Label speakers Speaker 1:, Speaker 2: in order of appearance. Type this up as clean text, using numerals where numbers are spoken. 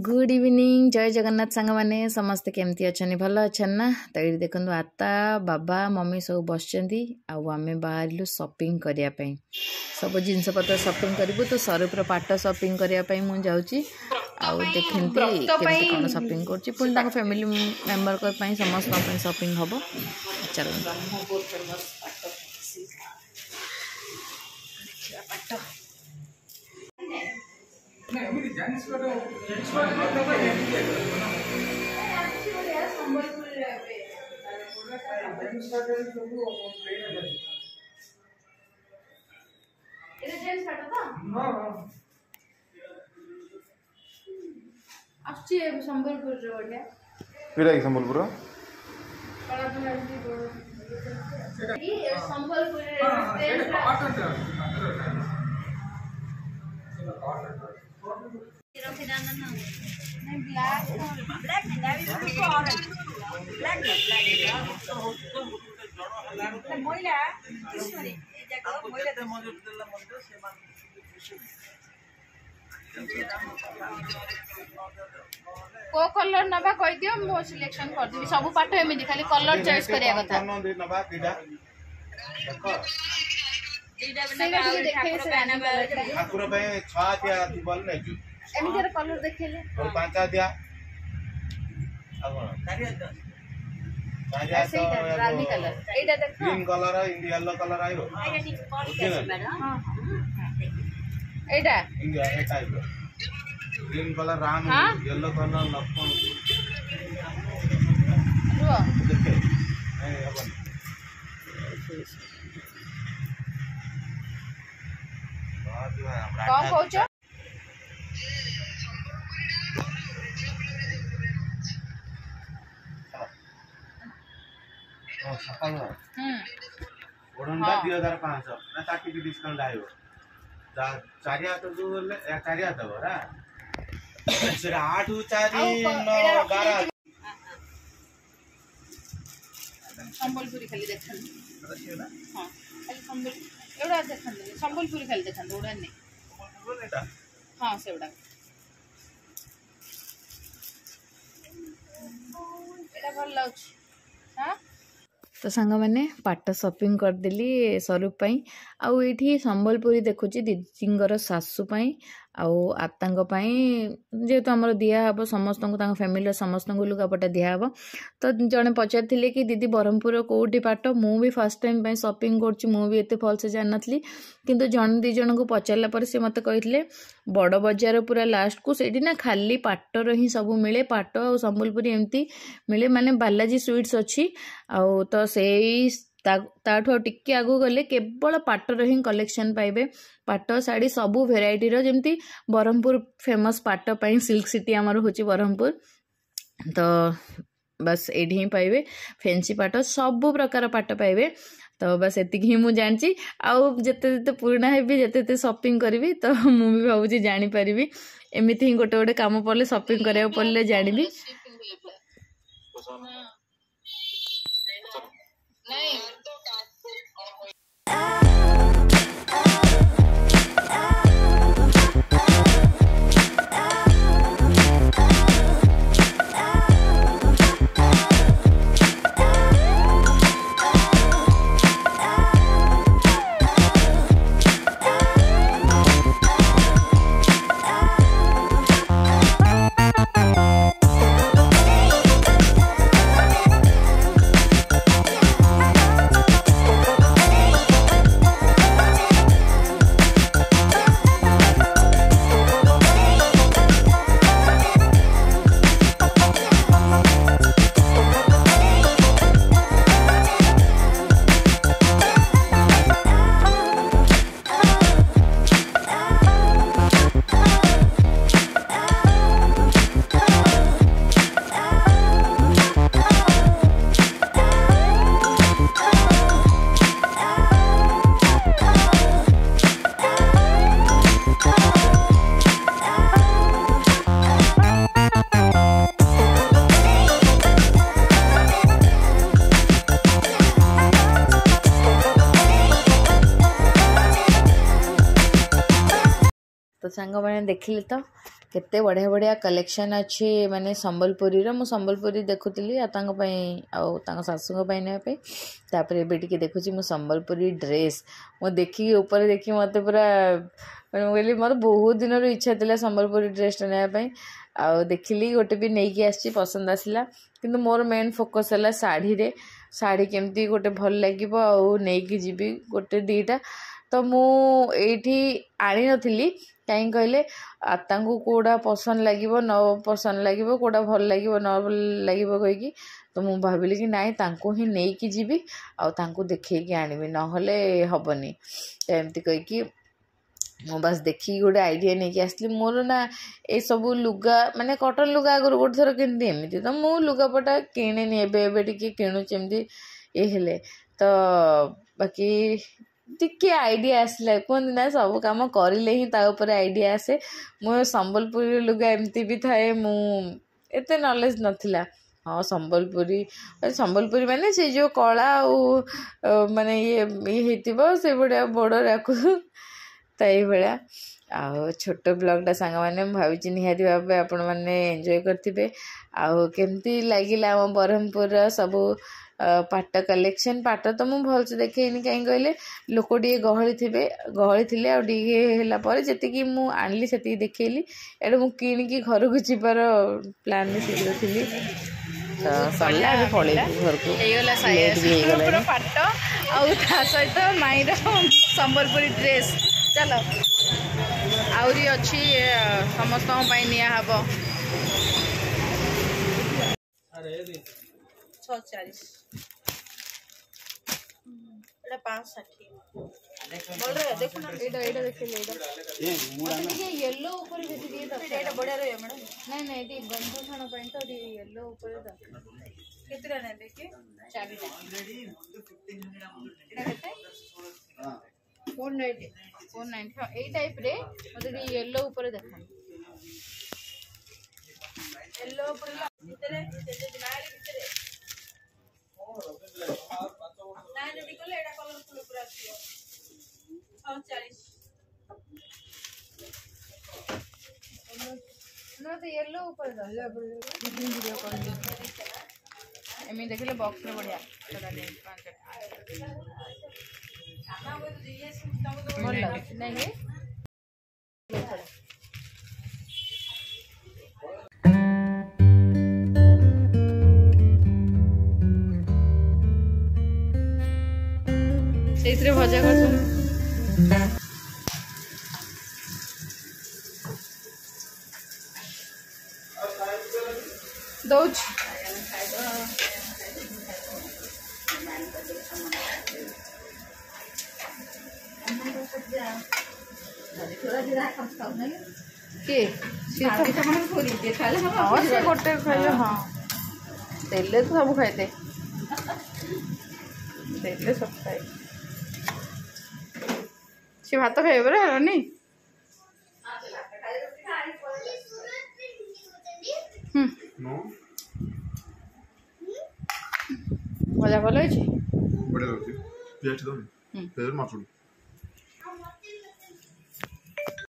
Speaker 1: good evening जय जगन्नाथ सांग मैंने समस्ते केमती अच्छा भल अच्छा ना तो ये देखो आता बाबा मम्मी सब बस आम बाहर सपिंग करने सब जिनस पतर सपिंग करूँ तो स्वरूपर पाट सपिंग करने मुझे जाऊँगी आउ देखते कौन सपिंग कर फैमिली मेम्बर समस्त सपिंग हम चलो
Speaker 2: संबलपुर
Speaker 3: को कलर नबा कहि दियो मो सिलेक्शन कर देबी सब पाठ एमिति खाली कलर चॉइस करिया कथा
Speaker 2: नबा दीदा ठाकुर पे 6 दिया बोल नै छु
Speaker 3: एमिति रे कलर देखेले
Speaker 2: और 5 दिया अब
Speaker 3: रानी कलर एटा देखो
Speaker 2: green colour India yellow colour आइबो
Speaker 3: एटा
Speaker 2: इंडिया ए type green colour Ram yellow colour Lakshman
Speaker 3: रुआ
Speaker 2: देखे नहीं अपन
Speaker 3: कौन कहछो
Speaker 2: सकाल ओडनटा 2500 ना ताकि भी डिस्काउंट आयो चारि हाथ जो बोले चारि हाथ बरा से 8 4 9 12
Speaker 3: संबलपुरी खाली देखन हां खाली संबल एवढा देखन संबलपुरी खाली देखन ओडा नहीं
Speaker 2: संबलपुर नेटा
Speaker 3: हां सेवडा एटा भल लाउछ हां
Speaker 1: तो सांग मैंने पाट सपिंग करदेली स्वरूप आउ ये संबलपुरी देखुची दीदी सासुपाई आतांग जेहेतु आमर दिहब समस्त फैमिली समस्त लुगापटा दिहब तो जड़े पचारि कि दीदी ब्रह्मपुर कौटी पाट मुझे फर्स्ट टाइम सपिंग करुँचे भल से जान नी कि जन दी जन को पचारा पर सी मत कही बड़ बजार पूरा लास्ट को सेठी ना खाली पाटर ही सब मिले पाट आ संबलपुरी एमती मिले माने बालाजी स्वीट्स अच्छी आउ तो से ताठू टिके आगु गले केवल पाटर ही कलेक्शन पाइबे पाट शाढ़ी सबू भेराइटी जमती ब्रह्मपुर फेमस पाट पाई सिल्क सिटी आमर होची ब्रह्मपुर तो बस एठी ही पाइबे फैंसी पाट सबू प्रकार पाट पाइबे तो बस एति ही मु जानची आउ जते जते पुराना हेबी जते जते शॉपिंग करबी तो मु भी भाबुची जानि परिबी एमिति ही गोटे गोटे काम पड़ले शॉपिंग करिया पड़ले जानिबी
Speaker 3: नहीं
Speaker 1: तो सांग मैंने देखिले तो केते बढ़िया बढ़िया कलेक्शन अच्छे माने संबलपुरी मु संबलपुरी देखुली सासू नापे एबे देखुची मु संबलपुरी ड्रेस मु देखी ऊपर देखी मत पूरा कहली मत बहुत दिन इच्छा था संबलपुरी ड्रेस नापी आउ देखिली गोटे भी नहीं आसी पसंद आसला किंतु मोर मेन फोकस है शाढ़ी रे शाढ़ी केमती गोटे भल लगे नहीं जीवी गोटे दीटा तो मुझे आनी नथिली कहीं कहले तांको कोड़ा पसंद लगे न पसंद लगे कोड़ा भल लगे न भल लगे कहीकि तो मुझे भाविली कि नाई तांको ही नहीं कि जीवी आउ देखी आनबी नहले हबनी एमती कहीकि मु बस देखी गोटे आइडिया नहीं आसली मोर ना ये सब लुगा माने कॉटन लुगा आगर गोटे थर किनती एमती तो मु लुगापटा किणेनी एबे टिके किणुची एमती ये हेले तो बाकी टिके आइडिया आसला कहते ना सब कम करें ही आइडिया आसे मो संबलपुरी लुगा एमती भी थाए एत नॉलेज नथिला हाँ संबलपुरी माने से जो कला माने ये से बड़ा बड़ राकू तो ये आउ छोट ब्लॉगटा सांग मैंने भावी निहाती भाव आपण मैंने एंजॉय करते आमती लगे आम ब्रह्मपुर सब पाट कलेक्शन पाट तो मुझे भलसे देखेनी कहीं कहले लोक टे गहली थे आगे जी मुझे आनली से देखली एटा मुझे किणिकी घर को जीवार प्लान में शीघ्र थी तो सरला पलू घर को
Speaker 3: पाट आ सहित माईर संबलपुरी ड्रेस चलो आउरी अच्छी समस्त निया हब 640 येलो ऊपर बढ़िया रही मैडम नहीं नहीं गंध छाण तो येलो ऊपर केतरा नेबे के 490 ए टाइप रे मते येलो ऊपर देखा येलो ऊपर भीतर भीतर ना जदी कोले एडा कलरफुल ऊपर आछियो 640 ना तो येलो ऊपर दल्ला वीडियो कॉल एमी देखले बॉक्स में बढ़िया चला ले 5 नहीं से भजा कर दौच गोटे खाइले हाँ देले तो सब खाइते देले सब खाए सी भात खाइबे बरे हरनी भजा भल होइछि
Speaker 4: बढ़िया लगछि पियाज दो पेज माछुड़ी